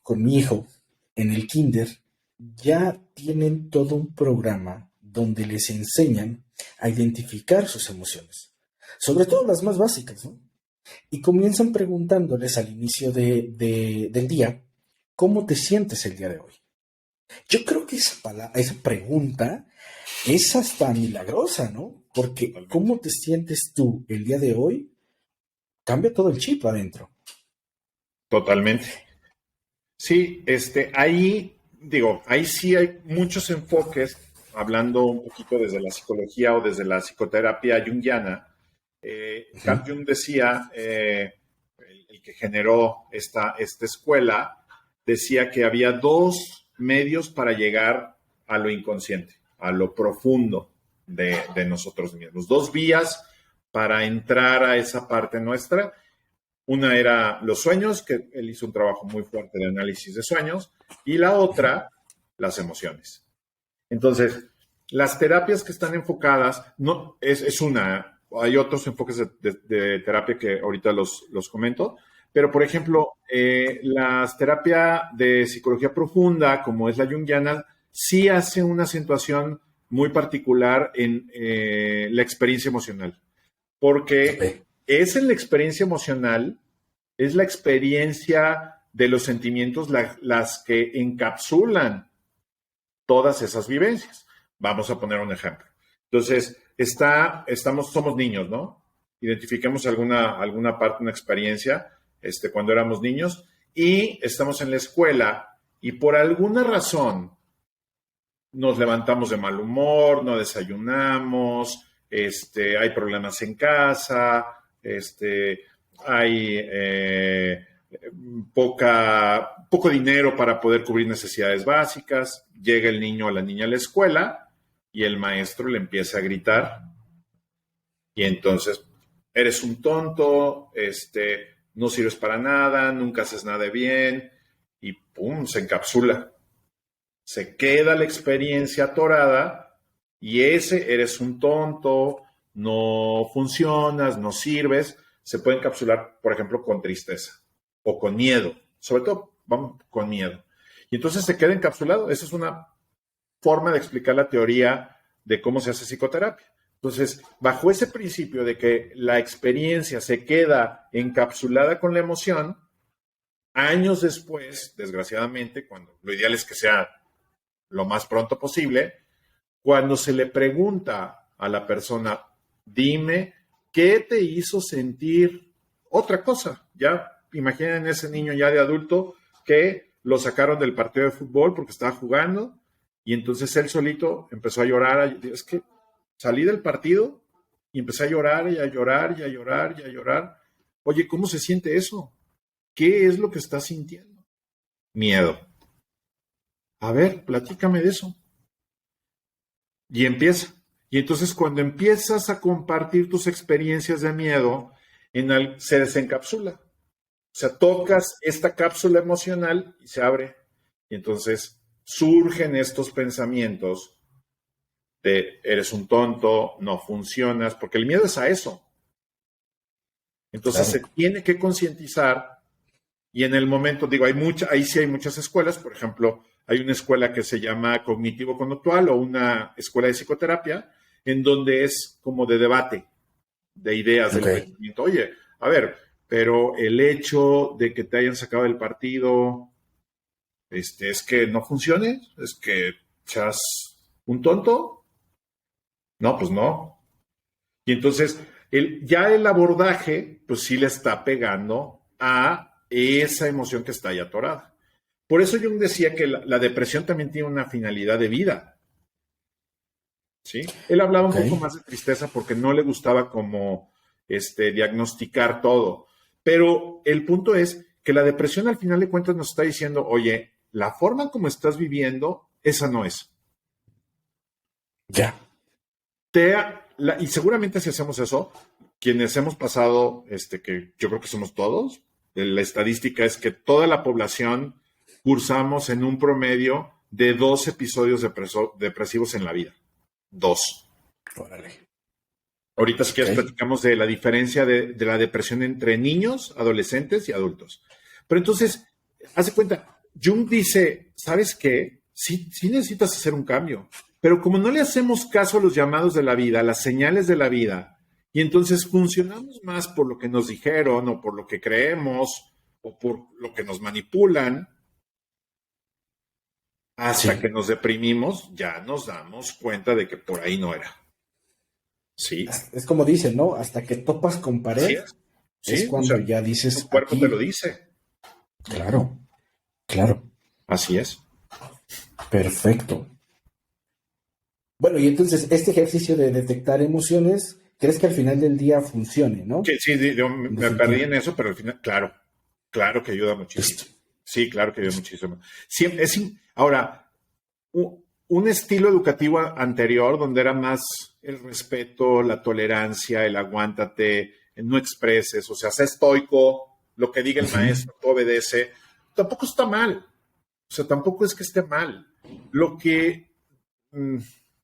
con mi hijo en el kinder, ya tienen todo un programa donde les enseñan a identificar sus emociones, sobre todo las más básicas, ¿no? Y comienzan preguntándoles al inicio del día, ¿cómo te sientes el día de hoy? Yo creo que esa pregunta es hasta milagrosa, ¿no? Porque Totalmente. ¿cómo te sientes tú el día de hoy? Cambia todo el chip adentro. Totalmente. Sí, ahí, digo, ahí sí hay muchos enfoques, hablando un poquito desde la psicología o desde la psicoterapia junguiana. Carl Ujú. Jung decía, el que generó esta escuela, decía que había dos medios para llegar a lo inconsciente, a lo profundo de nosotros mismos. Dos vías para entrar a esa parte nuestra. Una era los sueños, que él hizo un trabajo muy fuerte de análisis de sueños, y la otra, las emociones. Entonces, las terapias que están enfocadas, no, es una, hay otros enfoques de terapia que ahorita los comento, pero por ejemplo, las terapias de psicología profunda, como es la junguiana, sí hace una acentuación muy particular en la experiencia emocional, Ok, porque es en la experiencia emocional, es la experiencia de los sentimientos las que encapsulan todas esas vivencias. Vamos a poner un ejemplo. Entonces, somos niños, ¿no? Identifiquemos alguna parte, una experiencia, cuando éramos niños, y estamos en la escuela y por alguna razón nos levantamos de mal humor, no desayunamos, hay problemas en casa, hay poco dinero para poder cubrir necesidades básicas. Llega el niño o la niña a la escuela y el maestro le empieza a gritar. Y entonces, eres un tonto, no sirves para nada, nunca haces nada bien, y ¡pum!, se encapsula. Se queda la experiencia atorada y ese eres un tonto, no funcionas, no sirves, se puede encapsular, por ejemplo, con tristeza o con miedo, sobre todo vamos con miedo. Y entonces se queda encapsulado. Esa es una forma de explicar la teoría de cómo se hace psicoterapia. Entonces, bajo ese principio de que la experiencia se queda encapsulada con la emoción, años después, desgraciadamente, cuando lo ideal es que sea lo más pronto posible, cuando se le pregunta a la persona, dime, ¿qué te hizo sentir otra cosa? Ya imaginen ese niño ya de adulto que lo sacaron del partido de fútbol porque estaba jugando y entonces él solito empezó a llorar. Es que salí del partido y empecé a llorar y a llorar y a llorar y a llorar. Oye, ¿cómo se siente eso? ¿Qué es lo que estás sintiendo? Miedo. A ver, platícame de eso. Y empieza. Y entonces cuando empiezas a compartir tus experiencias de miedo, se desencapsula. O sea, tocas esta cápsula emocional y se abre. Y entonces surgen estos pensamientos de eres un tonto, no funcionas, porque el miedo es a eso. Entonces se tiene que concientizar y en el momento, digo, ahí sí hay muchas escuelas, por ejemplo, hay una escuela que se llama cognitivo-conductual o una escuela de psicoterapia en donde es como de debate de ideas del pensamiento. Oye, a ver, pero el hecho de que te hayan sacado del partido, es que no funcione, es que seas un tonto. No, pues no. Y entonces, ya el abordaje, pues sí le está pegando a esa emoción que está ahí atorada. Por eso Jung decía que la depresión también tiene una finalidad de vida. ¿Sí? Él hablaba un poco más de tristeza porque no le gustaba como diagnosticar todo. Pero el punto es que la depresión al final de cuentas nos está diciendo, oye, la forma como estás viviendo, esa no es. Ya. Y seguramente si hacemos eso, quienes hemos pasado, que yo creo que somos todos, la estadística es que toda la población cursamos en un promedio de 2 episodios depresivos en la vida. 2. Órale. Ahorita si quieres platicamos de la diferencia de la depresión entre niños, adolescentes y adultos. Pero entonces, haz de cuenta, Jung dice, ¿sabes qué? Sí necesitas hacer un cambio. Pero como no le hacemos caso a los llamados de la vida, a las señales de la vida, y entonces funcionamos más por lo que nos dijeron o por lo que creemos o por lo que nos manipulan, hasta que nos deprimimos, ya nos damos cuenta de que por ahí no era. Sí. Es como dicen, ¿no? Hasta que topas con pared, es cuando ya dices. Tu cuerpo te lo dice. Claro. Así es. Perfecto. Bueno, y entonces este ejercicio de detectar emociones, ¿crees que al final del día funcione, no? Sí, yo me perdí en eso, pero al final, claro que ayuda muchísimo. Listo. Sí, claro que ayuda muchísimo. Ahora, un estilo educativo anterior donde era más el respeto, la tolerancia, el aguántate, no expreses, o sea, sé estoico, lo que diga el maestro, tú obedece, tampoco está mal. O sea, tampoco es que esté mal. Lo que...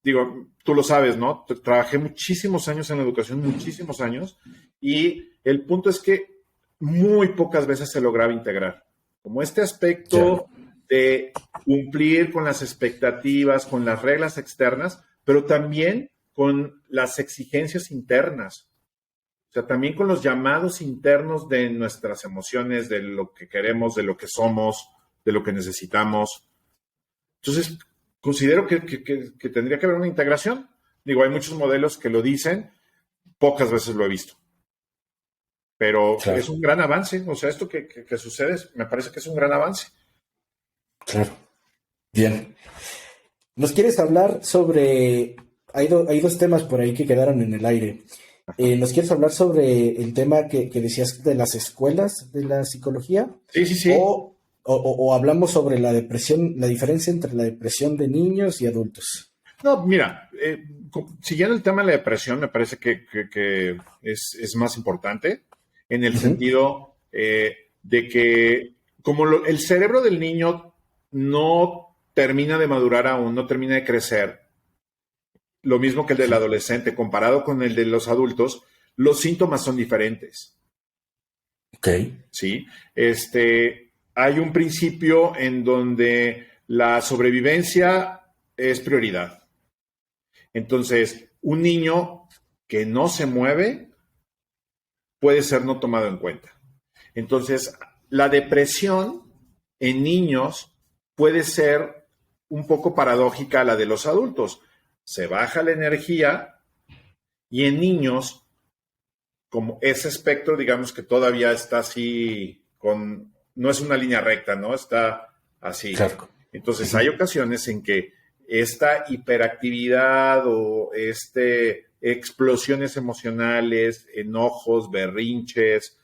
digo, tú lo sabes, ¿no? Trabajé muchísimos años en la educación, muchísimos años, y el punto es que muy pocas veces se lograba integrar. Como este aspecto de cumplir con las expectativas, con las reglas externas, pero también con las exigencias internas. O sea, también con los llamados internos de nuestras emociones, de lo que queremos, de lo que somos, de lo que necesitamos. Entonces, considero que tendría que haber una integración. Digo, hay muchos modelos que lo dicen, pocas veces lo he visto. pero es Claro, un gran avance. O sea, esto que sucede me parece que es un gran avance. claro. Bien. ¿Nos quieres hablar sobre... hay dos temas por ahí que quedaron en el aire. ¿Nos quieres hablar sobre el tema que decías de las escuelas de la psicología? Sí, sí, sí. ¿O hablamos sobre la depresión, la diferencia entre la depresión de niños y adultos? No, mira, siguiendo el tema de la depresión, me parece que es más importante en el Ujú. sentido de que como el cerebro del niño no termina de madurar aún, no termina de crecer, lo mismo que el del Sí. adolescente, comparado con el de los adultos, los síntomas son diferentes, Ok. ¿sí? Hay un principio en donde la sobrevivencia es prioridad. Entonces, un niño que no se mueve puede ser no tomado en cuenta. Entonces, la depresión en niños puede ser un poco paradójica a la de los adultos. Se baja la energía y en niños, como ese espectro, digamos que todavía está así, no es una línea recta, ¿no? Está así. Claro. Entonces, Ujú. hay ocasiones en que esta hiperactividad o explosiones emocionales, enojos, berrinches,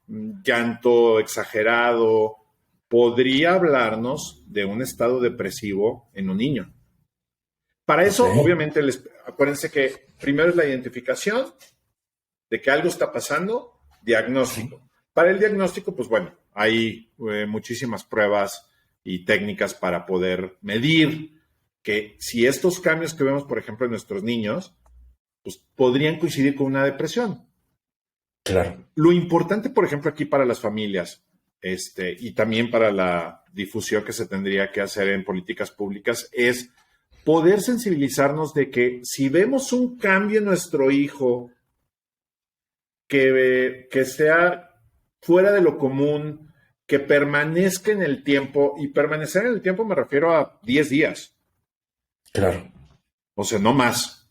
llanto exagerado, podría hablarnos de un estado depresivo en un niño. Para Ok. eso, obviamente, acuérdense que primero es la identificación de que algo está pasando, Ujú. diagnóstico. Para el diagnóstico, pues bueno, hay muchísimas pruebas y técnicas para poder medir que si estos cambios que vemos, por ejemplo, en nuestros niños, pues podrían coincidir con una depresión. Claro. Lo importante, por ejemplo, aquí para las familias, y también para la difusión que se tendría que hacer en políticas públicas, es poder sensibilizarnos de que si vemos un cambio en nuestro hijo que sea fuera de lo común, que permanezca en el tiempo, y permanecer en el tiempo me refiero a 10 días, Claro. o sea, no más.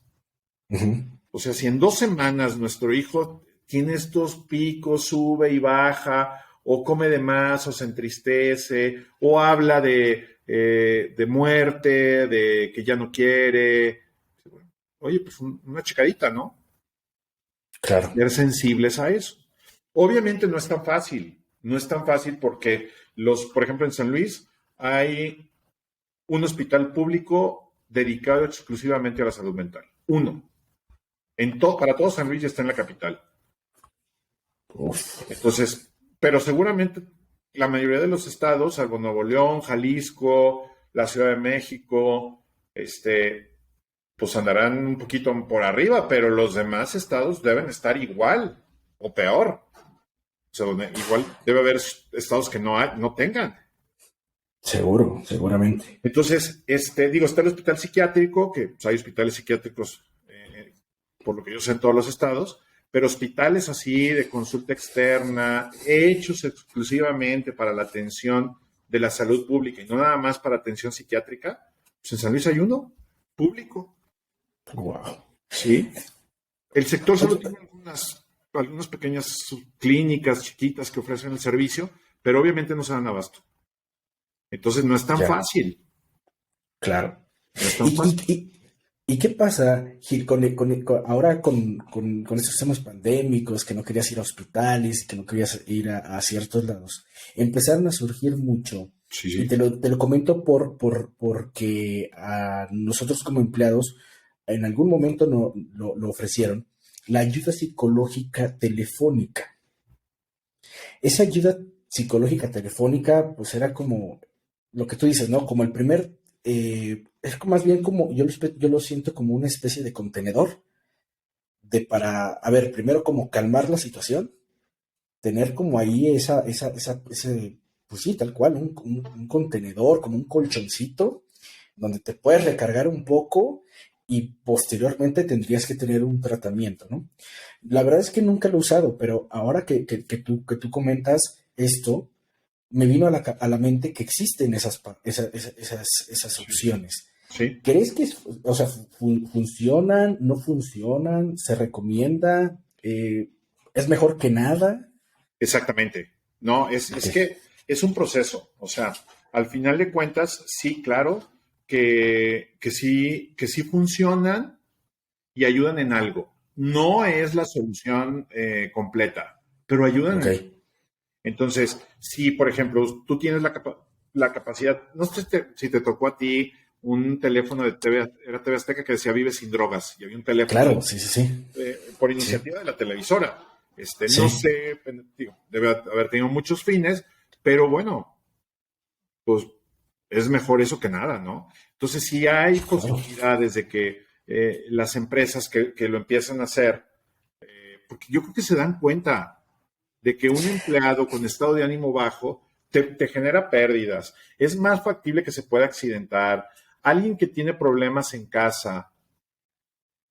Ujú. O sea, si en 2 semanas nuestro hijo tiene estos picos, sube y baja, o come de más, o se entristece, o habla de muerte, de que ya no quiere, oye, pues una checadita, ¿no? Claro. Ser sensibles a eso. Obviamente no es tan fácil, no es tan fácil porque por ejemplo, en San Luis hay un hospital público dedicado exclusivamente a la salud mental. Uno. Para todo San Luis ya está en la capital. Uf. Entonces, pero seguramente la mayoría de los estados, salvo Nuevo León, Jalisco, la Ciudad de México, pues andarán un poquito por arriba, pero los demás estados deben estar igual o peor. O sea, igual debe haber estados que no tengan. Seguro, seguramente. Entonces, digo, está el hospital psiquiátrico, que pues, hay hospitales psiquiátricos, por lo que yo sé, en todos los estados, pero hospitales así de consulta externa, hechos exclusivamente para la atención de la salud pública y no nada más para atención psiquiátrica, pues en San Luis hay uno, público, Wow. ¿sí? El sector Oye, salud tiene algunas pequeñas clínicas chiquitas que ofrecen el servicio, pero obviamente no se dan abasto. Entonces no es tan ya, fácil, claro. no es tan ¿Y, fácil. y, y, ¿y qué pasa, Gil, ahora con estos temas pandémicos, que no querías ir a hospitales, que no querías ir a ciertos lados? Empezaron a surgir mucho, Sí, y sí. te lo comento porque a nosotros como empleados en algún momento lo ofrecieron, la ayuda psicológica telefónica. Esa ayuda psicológica telefónica, pues era como lo que tú dices, ¿no? Como el primer, más bien como, yo lo siento como una especie de contenedor a ver, primero como calmar la situación, tener como ahí pues sí, tal cual, un contenedor, como un colchoncito, donde te puedes recargar un poco y posteriormente tendrías que tener un tratamiento, ¿no? La verdad es que nunca lo he usado, pero ahora que tú comentas esto, me vino a la mente que existen esas opciones. Sí. ¿Crees que, o sea, funcionan, no funcionan, se recomienda? ¿Es mejor que nada? Exactamente. No, es Ok, que es un proceso. O sea, al final de cuentas, sí, claro, que sí funcionan y ayudan en algo. No es la solución completa, pero ayudan ok. en. Entonces, si, por ejemplo, tú tienes la capacidad, no sé si te tocó a ti un teléfono de TV, era TV Azteca que decía Vive sin drogas, y había un teléfono Claro, sí, sí, sí. por Sí, iniciativa de la televisora. No sí, sé, digo, debe haber tenido muchos fines, pero bueno, pues es mejor eso que nada, ¿no? Entonces, si hay claro. posibilidades de que las empresas que lo empiezan a hacer, porque yo creo que se dan cuenta de que un empleado con estado de ánimo bajo te genera pérdidas. Es más factible que se pueda accidentar. Alguien que tiene problemas en casa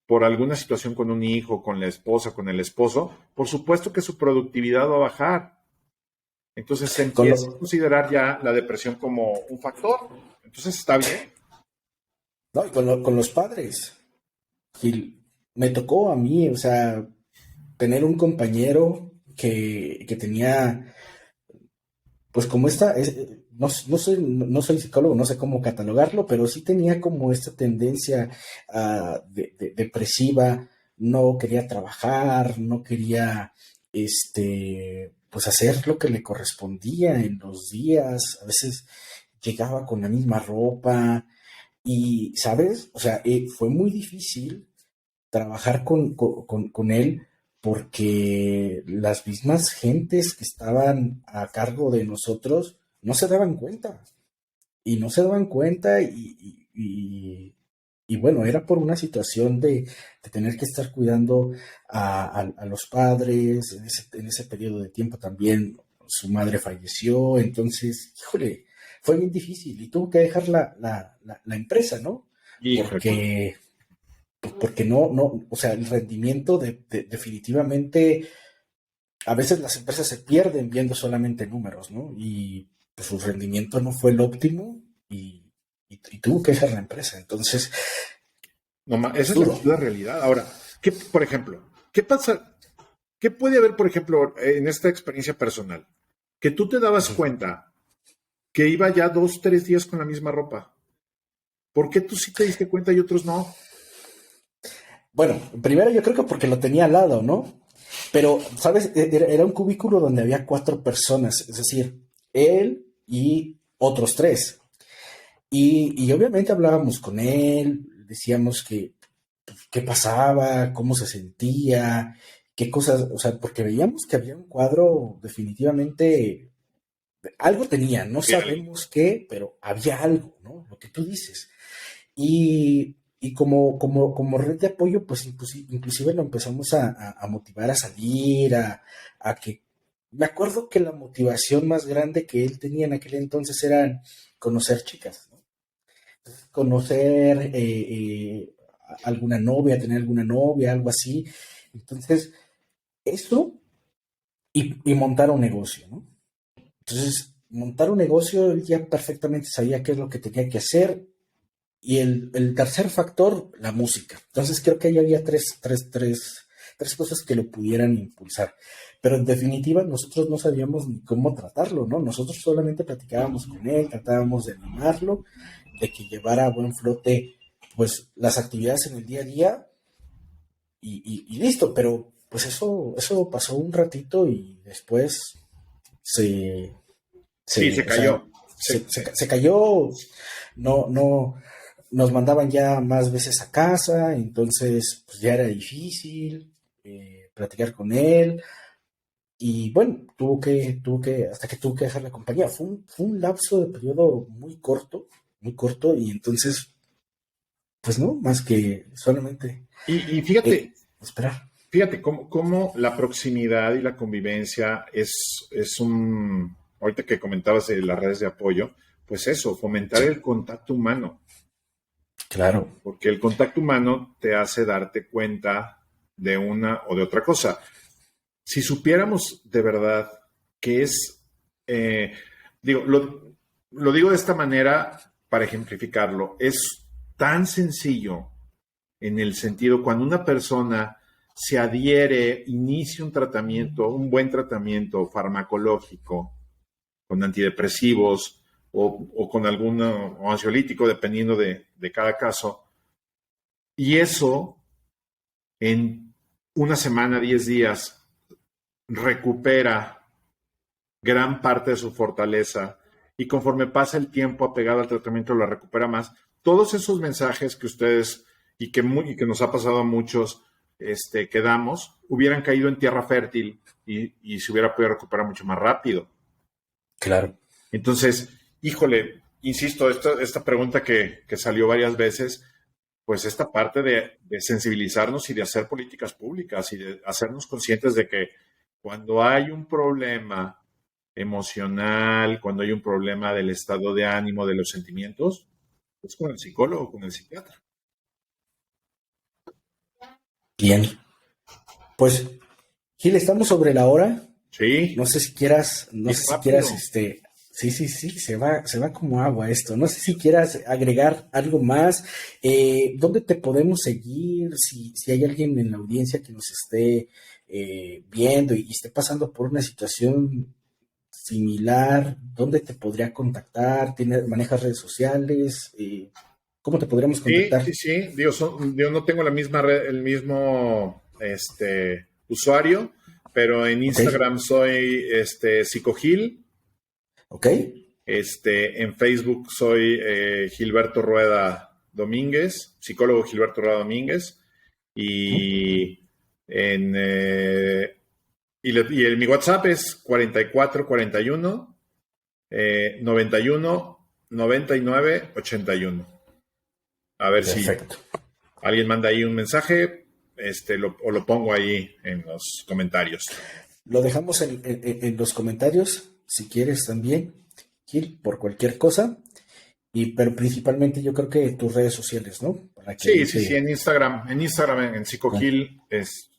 por alguna situación con un hijo, con la esposa, con el esposo, por supuesto que su productividad va a bajar. Entonces se Con empieza a lo, considerar ya la depresión como un factor. Entonces está bien. no, y con los padres. Gil, me tocó a mí, o sea, tener un compañero que tenía, pues como no, no soy psicólogo, no sé cómo catalogarlo, pero sí tenía como esta tendencia depresiva, no quería trabajar, no quería, pues hacer lo que le correspondía en los días, a veces llegaba con la misma ropa y, ¿sabes? O sea, fue muy difícil trabajar con él porque las mismas gentes que estaban a cargo de nosotros no se daban cuenta y no se daban cuenta y bueno, era por una situación de tener que estar cuidando a los padres, en ese periodo de tiempo también su madre falleció, entonces, híjole, fue bien difícil y tuvo que dejar la empresa, ¿no? Híjole. Porque porque no, o sea, el rendimiento definitivamente, a veces las empresas se pierden viendo solamente números, ¿no? Y pues su rendimiento no fue el óptimo y tuvo que dejar la empresa. Entonces, No, esa es es la duro. cruda realidad. Ahora, por ejemplo, ¿qué pasa? ¿Qué puede haber, por ejemplo, en esta experiencia personal? Que tú te dabas cuenta que iba ya 2, 3 días con la misma ropa. ¿Por qué tú sí te diste cuenta y otros no? Bueno, primero yo creo que porque lo tenía al lado, ¿no? Pero, ¿sabes? Era un cubículo donde había 4 personas, es decir, él y otros 3. Y obviamente hablábamos con él, decíamos que qué pasaba, cómo se sentía, qué cosas, o sea, porque veíamos que había un cuadro definitivamente, algo tenía, no Había alguien. sabemos qué, pero había algo, ¿no? Lo que tú dices. Y como red de apoyo, pues inclusive lo empezamos a motivar a salir, a que... Me acuerdo que la motivación más grande que él tenía en aquel entonces era conocer chicas, ¿no? Conocer alguna novia, tener alguna novia, algo así. Entonces, eso y montar un negocio, ¿no? Entonces, montar un negocio, él ya perfectamente sabía qué es lo que tenía que hacer. Y el tercer factor, la música. Entonces, creo que ahí había tres cosas que lo pudieran impulsar. Pero en definitiva, nosotros no sabíamos ni cómo tratarlo, ¿no? Nosotros solamente platicábamos con él, tratábamos de animarlo, de que llevara a buen flote, pues, las actividades en el día a día y listo, pero pues eso pasó un ratito y después se, Sí, se o sea, cayó. se cayó, no, nos mandaban ya más veces a casa, entonces pues ya era difícil platicar con él y bueno, hasta que tuvo que dejar la compañía. Fue un lapso de periodo muy corto y entonces, pues no, más que solamente Y fíjate, esperar. fíjate cómo la proximidad y la convivencia es un, ahorita que comentabas de las redes de apoyo, pues eso, fomentar Sí, el contacto humano, claro. porque el contacto humano te hace darte cuenta de una o de otra cosa. Si supiéramos de verdad que es, eh, digo, lo digo de esta manera para ejemplificarlo, es tan sencillo en el sentido cuando una persona se adhiere, inicia un tratamiento, un buen tratamiento farmacológico con antidepresivos o con algún o ansiolítico, dependiendo de cada caso, y eso en una semana, 10 días, recupera gran parte de su fortaleza y conforme pasa el tiempo apegado al tratamiento la recupera más. Todos esos mensajes que ustedes y que nos ha pasado a muchos que damos, hubieran caído en tierra fértil y se hubiera podido recuperar mucho más rápido. Claro. Entonces, híjole, insisto, esta pregunta que salió varias veces, pues esta parte de sensibilizarnos y de hacer políticas públicas y de hacernos conscientes de que cuando hay un problema emocional, cuando hay un problema del estado de ánimo, de los sentimientos, es con el psicólogo, con el psiquiatra. Bien. Pues, Gil, estamos sobre la hora. Sí. No sé si quieras, Rápido. sí, se va como agua esto. No sé si quieras agregar algo más. ¿Dónde te podemos seguir? Si hay alguien en la audiencia que nos esté viendo y esté pasando por una situación similar, ¿dónde te podría contactar? ¿Manejas redes sociales? ¿Cómo te podríamos contactar? Sí. Digo, yo no tengo la misma el mismo usuario, pero en Instagram soy Psicogil. Ok. En Facebook soy Gilberto Rueda Domínguez, psicólogo Gilberto Rueda Domínguez. Y mi WhatsApp es 4441 91 99 81. A ver Perfecto. si alguien manda ahí un mensaje, o lo pongo ahí en los comentarios. Lo dejamos en los comentarios, si quieres también, Gil, por cualquier cosa. Pero principalmente yo creo que tus redes sociales, ¿no? Para que Sí, en Instagram. En Psicogil,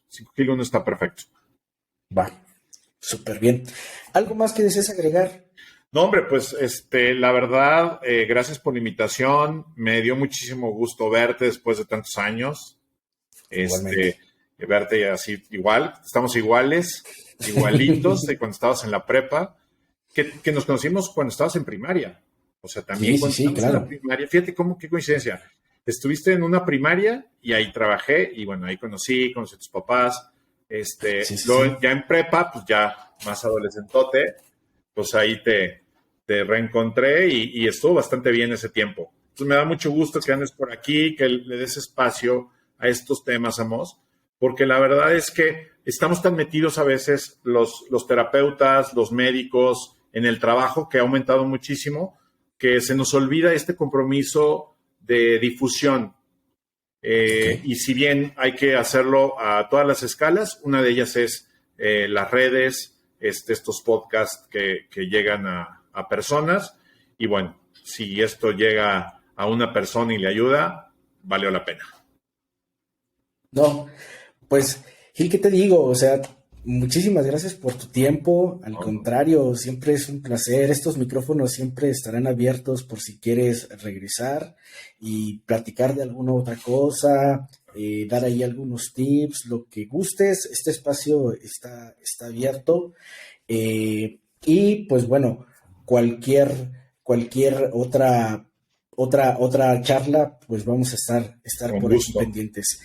Psicogil 1 está perfecto. Va, súper bien. ¿Algo más que desees agregar? No, hombre, pues la verdad, gracias por la invitación. Me dio muchísimo gusto verte después de tantos años. Verte así igual. Estamos igualitos de cuando estabas en la prepa, que nos conocimos cuando estabas en primaria. O sea, también cuando estábamos claro. en la primaria. Fíjate qué coincidencia. Estuviste en una primaria y ahí trabajé y bueno, ahí conocí a tus papás. Luego ya en prepa, pues ya más adolescentote, pues ahí te reencontré y estuvo bastante bien ese tiempo. Entonces me da mucho gusto que andes por aquí, que le des espacio a estos temas, Amos, porque la verdad es que estamos tan metidos a veces los terapeutas, los médicos, en el trabajo que ha aumentado muchísimo, que se nos olvida este compromiso de difusión. Y si bien hay que hacerlo a todas las escalas, una de ellas es las redes, estos podcasts que llegan a personas. Y bueno, si esto llega a una persona y le ayuda, valió la pena. No, pues, Gil, ¿qué te digo? O sea, muchísimas gracias por tu tiempo. Al contrario, siempre es un placer. Estos micrófonos siempre estarán abiertos por si quieres regresar y platicar de alguna otra cosa, dar ahí algunos tips, lo que gustes. Este espacio está abierto. Y pues bueno, cualquier otra charla, pues vamos a estar Con por gusto. aquí pendientes.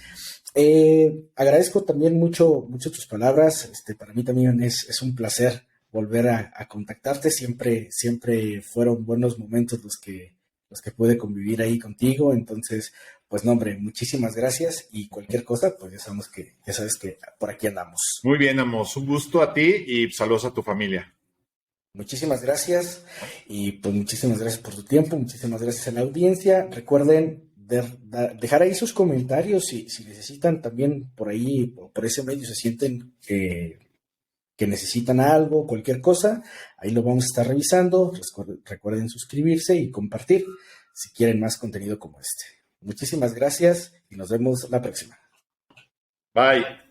Agradezco también mucho tus palabras. Para mí también es un placer volver a contactarte. Siempre fueron buenos momentos los que pude convivir ahí contigo. Entonces, pues no, hombre, muchísimas gracias y cualquier cosa, pues ya sabes que por aquí andamos. Muy bien, Amos. Un gusto a ti y saludos a tu familia. Muchísimas gracias y pues muchísimas gracias por tu tiempo, muchísimas gracias a la audiencia. Recuerden dejar ahí sus comentarios si necesitan también por ahí, por ese medio se sienten que necesitan algo, cualquier cosa, ahí lo vamos a estar revisando. Recuerden suscribirse y compartir si quieren más contenido como este. Muchísimas gracias y nos vemos la próxima. Bye.